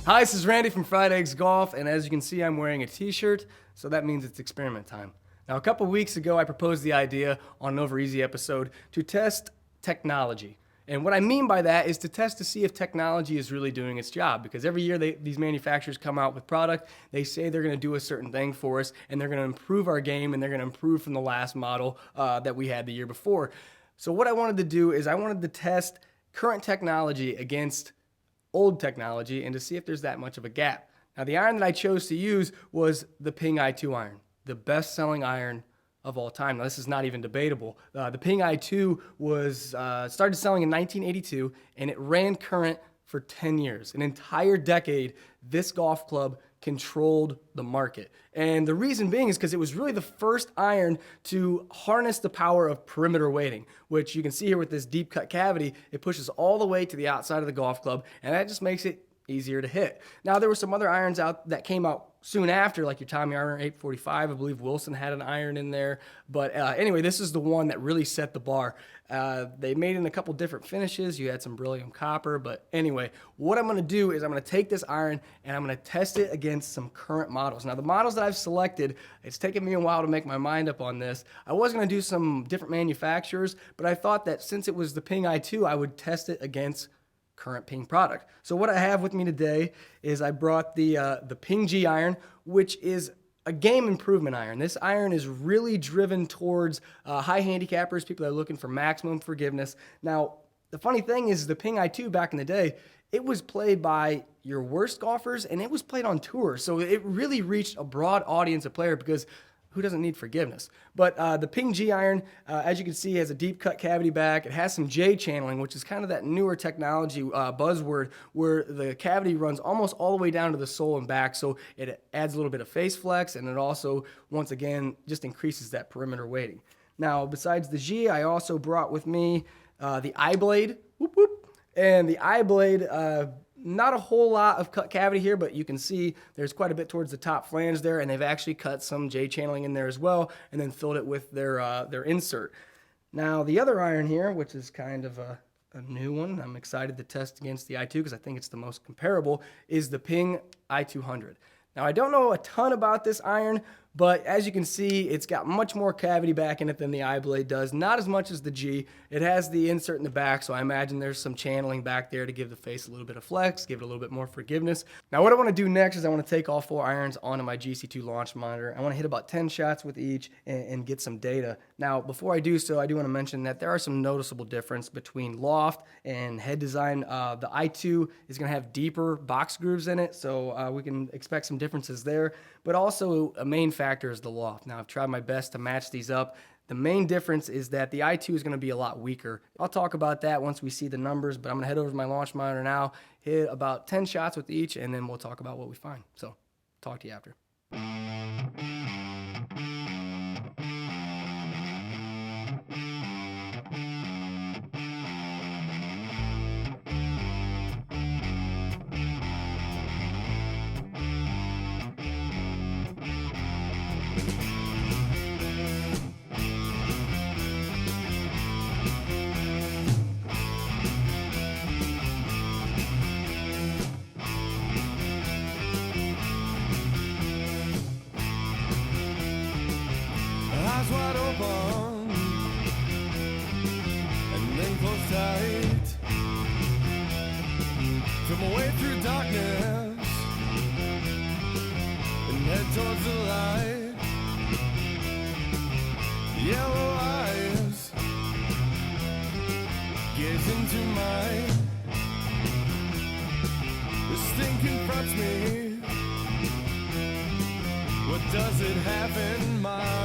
Hi, this is Randy from Fried Eggs Golf, and as you can see, I'm wearing a t-shirt, so that means it's experiment time. Now, a couple weeks ago, I proposed the idea on an Over Easy episode to test technology. And what I mean by that is to test to see if technology is really doing its job, because every year these manufacturers come out with product, they say they're going to do a certain thing for us, and they're going to improve our game, and they're going to improve from the last model that we had the year before. So what I wanted to do is I wanted to test current technology against old technology and to see if there's that much of a gap. Now, the iron that I chose to use was the Ping i2 iron, the best-selling iron of all time. Now, this is not even debatable. The Ping i2 was started selling in 1982, and it ran current for 10 years. An entire decade, this golf club controlled the market. And the reason being is because it was really the first iron to harness the power of perimeter weighting, which you can see here with this deep cut cavity. It pushes all the way to the outside of the golf club, and that just makes it easier to hit. Now, there were some other irons out that came out soon after, like your Tommy Armour 845. I believe Wilson had an iron in there. But anyway, this is the one that really set the bar. They made it in a couple different finishes. You had some beryllium copper. But anyway, what I'm going to do is I'm going to take this iron and I'm going to test it against some current models. Now, the models that I've selected, it's taken me a while to make my mind up on this. I was going to do some different manufacturers, but I thought that since it was the Ping i2, I would test it against current Ping product. So what I have with me today is I brought the Ping G iron, which is a game improvement iron. This iron is really driven towards high handicappers, people that are looking for maximum forgiveness. Now, the funny thing is the Ping i2 back in the day, it was played by your worst golfers and it was played on tour. So it really reached a broad audience of player because who doesn't need forgiveness? But the Ping G iron, as you can see, has a deep cut cavity back. It has some J channeling, which is kind of that newer technology buzzword where the cavity runs almost all the way down to the sole and back. So it adds a little bit of face flex, and it also, once again, just increases that perimeter weighting. Now, besides the G, I also brought with me the iblade. Whoop, whoop. And the iblade, not a whole lot of cut cavity here, but you can see there's quite a bit towards the top flange there, and they've actually cut some J channeling in there as well, and then filled it with their insert. Now, the other iron here, which is kind of a new one, I'm excited to test against the i2 because I think it's the most comparable, is the Ping i200. Now, I don't know a ton about this iron, but as you can see, it's got much more cavity back in it than the iblade does. Not as much as the G. It has the insert in the back, so I imagine there's some channeling back there to give the face a little bit of flex, give it a little bit more forgiveness. Now, what I want to do next is I want to take all 4 irons onto my GC2 launch monitor. I want to hit about 10 shots with each and get some data. Now, before I do so, I do want to mention that there are some noticeable difference between Loft and head design. The i2 is going to have deeper box grooves in it, so we can expect some differences there. But also, a main factor is the Loft. Now, I've tried my best to match these up. The main difference is that the i2 is going to be a lot weaker. I'll talk about that once we see the numbers, but I'm going to head over to my launch monitor now, hit about 10 shots with each, and then we'll talk about what we find. So, talk to you after. Eyes wide open and then close tight. From away through darkness and head towards the light. Yellow eyes gaze into mine. This thing confronts me. What does it have in mind?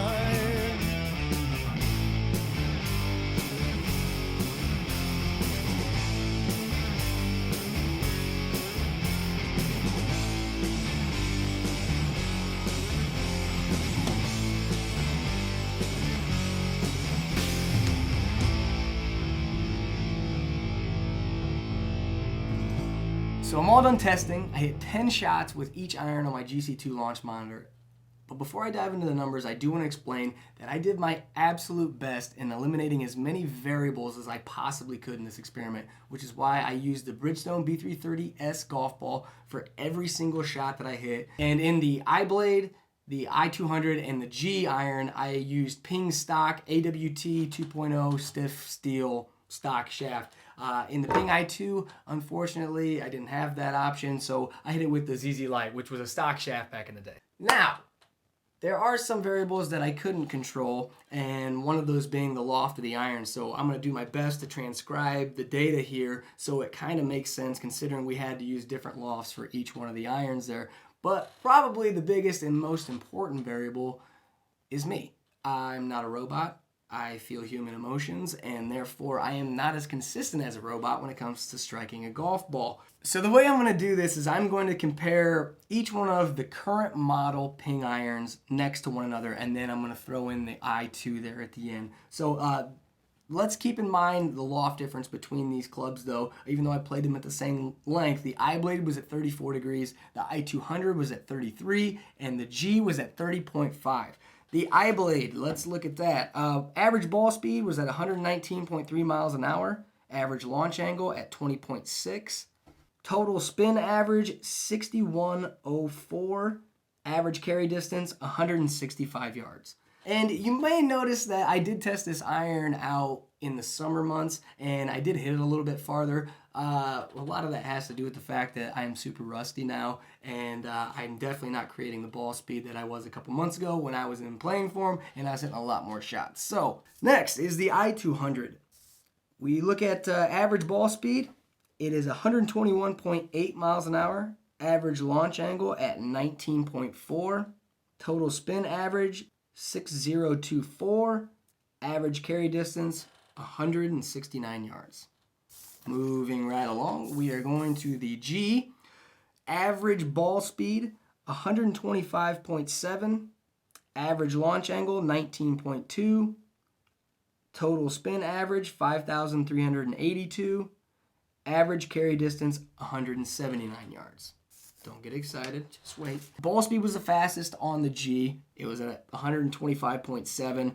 So I'm all done testing. I hit 10 shots with each iron on my GC2 launch monitor. But before I dive into the numbers, I do want to explain that I did my absolute best in eliminating as many variables as I possibly could in this experiment, which is why I used the Bridgestone B330S golf ball for every single shot that I hit. And in the iBlade, the i200, and the G iron, I used Ping stock AWT 2.0 stiff steel stock shaft. In the Ping i2, unfortunately, I didn't have that option, so I hit it with the ZZ Lite, which was a stock shaft back in the day. Now, there are some variables that I couldn't control, and one of those being the loft of the iron. So I'm going to do my best to transcribe the data here so it kind of makes sense considering we had to use different lofts for each one of the irons there. But probably the biggest and most important variable is me. I'm not a robot. I feel human emotions, and therefore I am not as consistent as a robot when it comes to striking a golf ball. So the way I'm going to do this is I'm going to compare each one of the current model Ping irons next to one another, and then I'm going to throw in the i2 there at the end. So let's keep in mind the loft difference between these clubs though. Even though I played them at the same length, the iBlade was at 34 degrees, the i200 was at 33, and the G was at 30.5. The iBlade, let's look at that. Average ball speed was at 119.3 miles an hour. Average launch angle at 20.6. Total spin average, 6104. Average carry distance, 165 yards. And you may notice that I did test this iron out in the summer months, and I did hit it a little bit farther. A lot of that has to do with the fact that I am super rusty now, and I'm definitely not creating the ball speed that I was a couple months ago when I was in playing form, and I was hitting a lot more shots. So, next is the i200. We look at average ball speed. It is 121.8 miles an hour. Average launch angle at 19.4. Total spin average, 6024. Average carry distance, 169 yards. Moving right along, we are going to the G. Average ball speed, 125.7. Average launch angle, 19.2. Total spin average, 5,382. Average carry distance, 179 yards. Don't get excited, just wait. Ball speed was the fastest on the G. It was at 125.7,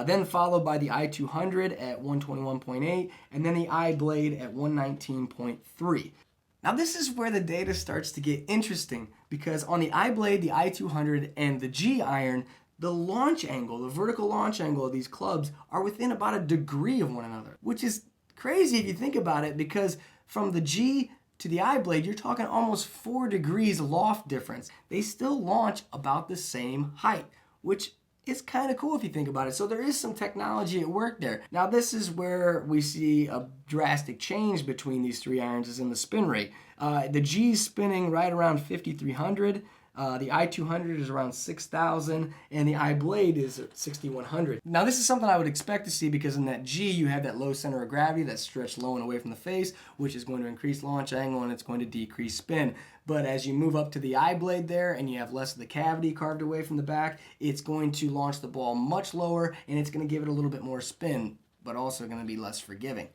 then followed by the i200 at 121.8, and then the iBlade at 119.3. Now this is where the data starts to get interesting because on the iBlade, the i200, and the G iron, the launch angle, the vertical launch angle of these clubs are within about a degree of one another, which is crazy if you think about it because from the G to the iBlade, you're talking almost 4 degrees loft difference. They still launch about the same height, which is kind of cool if you think about it. So there is some technology at work there. Now this is where we see a drastic change between these three irons is in the spin rate. The G's spinning right around 5,300. The i200 is around 6,000, and the iBlade is at 6,100. Now this is something I would expect to see because in that G you have that low center of gravity that's stretched low and away from the face, which is going to increase launch angle and it's going to decrease spin. But as you move up to the iBlade there and you have less of the cavity carved away from the back, it's going to launch the ball much lower and it's going to give it a little bit more spin, but also going to be less forgiving.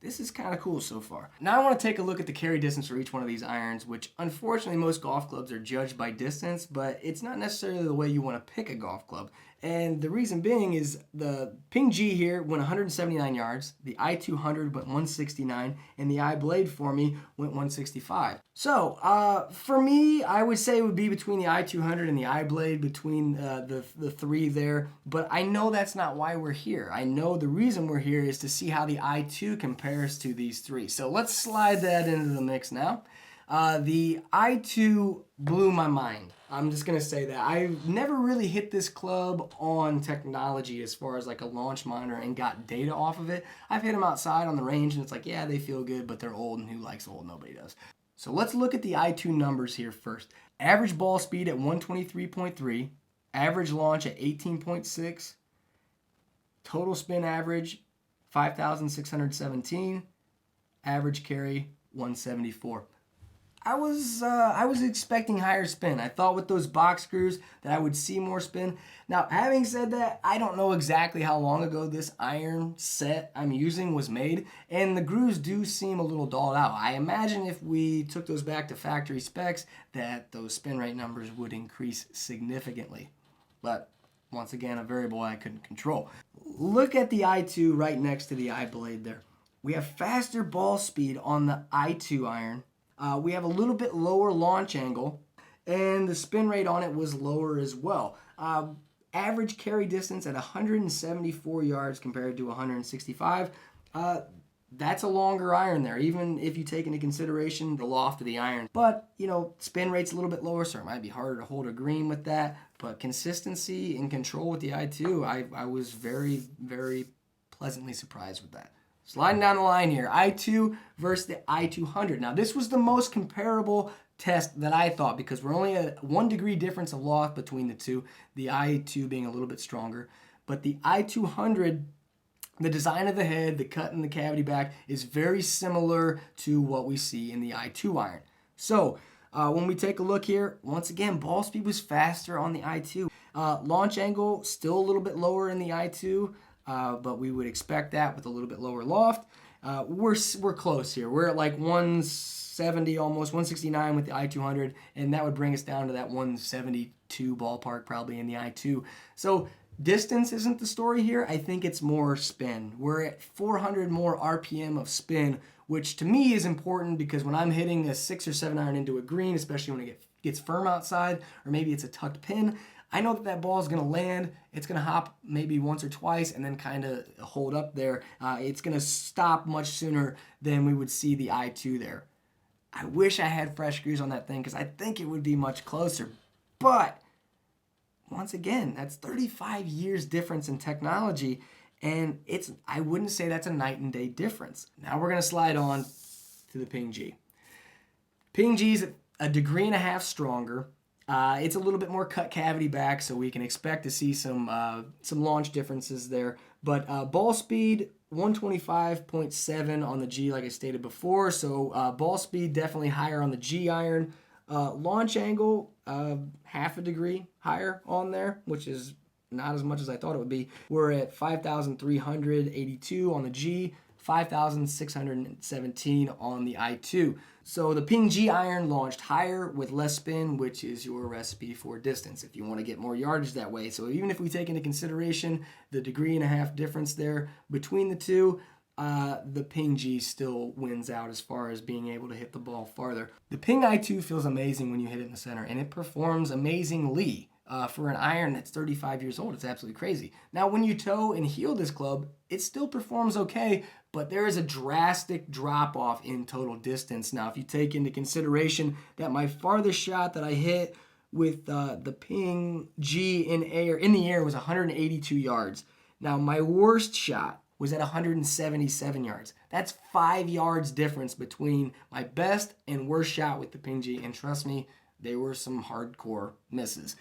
This is kind of cool so far. Now I want to take a look at the carry distance for each one of these irons, which unfortunately most golf clubs are judged by distance, but it's not necessarily the way you want to pick a golf club. And the reason being is the Ping G here went 179 yards, the i200 went 169, and the iBlade for me went 165. So for me, I would say it would be between the i200 and the iBlade, between the three there. But I know that's not why we're here. I know the reason we're here is to see how the i2 compares to these three. So let's slide that into the mix now. The i2 blew my mind. I'm just going to say that. I've never really hit this club on technology as far as like a launch monitor and got data off of it. I've hit them outside on the range and it's like, yeah, they feel good, but they're old, and who likes old? Nobody does. So let's look at the i2 numbers here first. Average ball speed at 123.3, average launch at 18.6, total spin average 5,617, average carry 174. I was expecting higher spin. I thought with those box screws that I would see more spin. Now, having said that, I don't know exactly how long ago this iron set I'm using was made, and the grooves do seem a little dulled out. I imagine if we took those back to factory specs, that those spin rate numbers would increase significantly. but once again, a variable I couldn't control. Look at the i2 right next to the iblade there. We have faster ball speed on the i2 iron. We have a little bit lower launch angle, and the spin rate on it was lower as well. Average carry distance at 174 yards compared to 165. That's a longer iron there, even if you take into consideration the loft of the iron. But, spin rate's a little bit lower, so it might be harder to hold a green with that. But consistency and control with the i2, I was very, very pleasantly surprised with that. Sliding down the line here, i2 versus the i200. Now, this was the most comparable test that I thought, because we're only at 1 degree difference of loft between the two, the i2 being a little bit stronger. But the i200, the design of the head, the cut in the cavity back is very similar to what we see in the i2 iron. So when we take a look here, once again, ball speed was faster on the i2. Launch angle still a little bit lower in the i2, but we would expect that with a little bit lower loft. We're close here. We're at like 170, almost 169 with the i200, and that would bring us down to that 172 ballpark probably in the i2. So distance isn't the story here. I think it's more spin. We're at 400 more RPM of spin, which to me is important because when I'm hitting a 6 or 7 iron into a green, especially when it gets firm outside, or maybe it's a tucked pin, I know that ball is going to land. It's going to hop maybe once or twice and then kind of hold up there. It's going to stop much sooner than we would see the i2 there. I wish I had fresh screws on that thing because I think it would be much closer. But once again, that's 35 years difference in technology, and I wouldn't say that's a night and day difference. Now we're going to slide on to the Ping G. Ping G is a degree and a half stronger. It's a little bit more cut cavity back, so we can expect to see some launch differences there. But ball speed, 125.7 on the G, like I stated before. So ball speed definitely higher on the G iron. Launch angle, half a degree higher on there, which is not as much as I thought it would be. We're at 5,382 on the G, 5,617 on the i2. So the Ping G iron launched higher with less spin, which is your recipe for distance if you want to get more yardage that way. So even if we take into consideration the degree and a half difference there between the two, the Ping G still wins out as far as being able to hit the ball farther. The Ping i2 feels amazing when you hit it in the center, and it performs amazingly. For an iron that's 35 years old, it's absolutely crazy. Now, when you toe and heel this club, it still performs okay, but there is a drastic drop-off in total distance. Now, if you take into consideration that my farthest shot that I hit with the Ping G in the air was 182 yards. Now, my worst shot was at 177 yards. That's 5 yards difference between my best and worst shot with the Ping G, and trust me, they were some hardcore misses.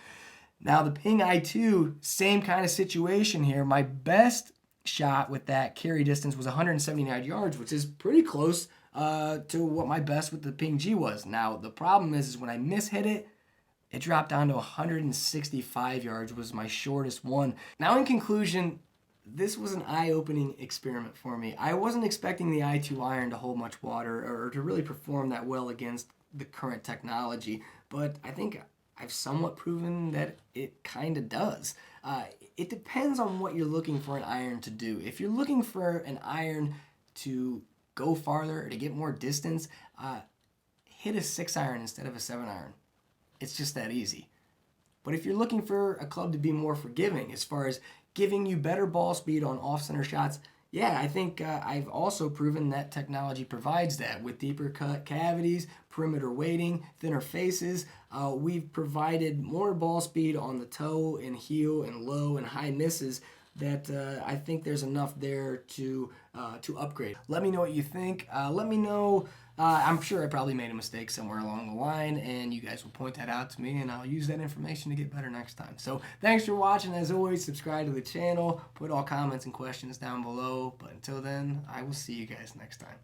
Now, the Ping i2, same kind of situation here. My best shot with that carry distance was 179 yards, which is pretty close to what my best with the Ping G was. Now, the problem is when I mishit it, it dropped down to 165 yards, was my shortest one. Now, in conclusion, this was an eye-opening experiment for me. I wasn't expecting the i2 iron to hold much water or to really perform that well against the current technology, but I think I've somewhat proven that it kind of does. It depends on what you're looking for an iron to do. If you're looking for an iron to go farther or to get more distance, hit a 6 iron instead of a 7 iron. It's just that easy. But if you're looking for a club to be more forgiving as far as giving you better ball speed on off-center shots, yeah, I think I've also proven that technology provides that with deeper cut cavities, perimeter weighting, thinner faces. We've provided more ball speed on the toe and heel and low and high misses that I think there's enough there to upgrade. Let me know what you think. Let me know. I'm sure I probably made a mistake somewhere along the line, and you guys will point that out to me, and I'll use that information to get better next time. So thanks for watching. As always, subscribe to the channel. Put all comments and questions down below. But until then, I will see you guys next time.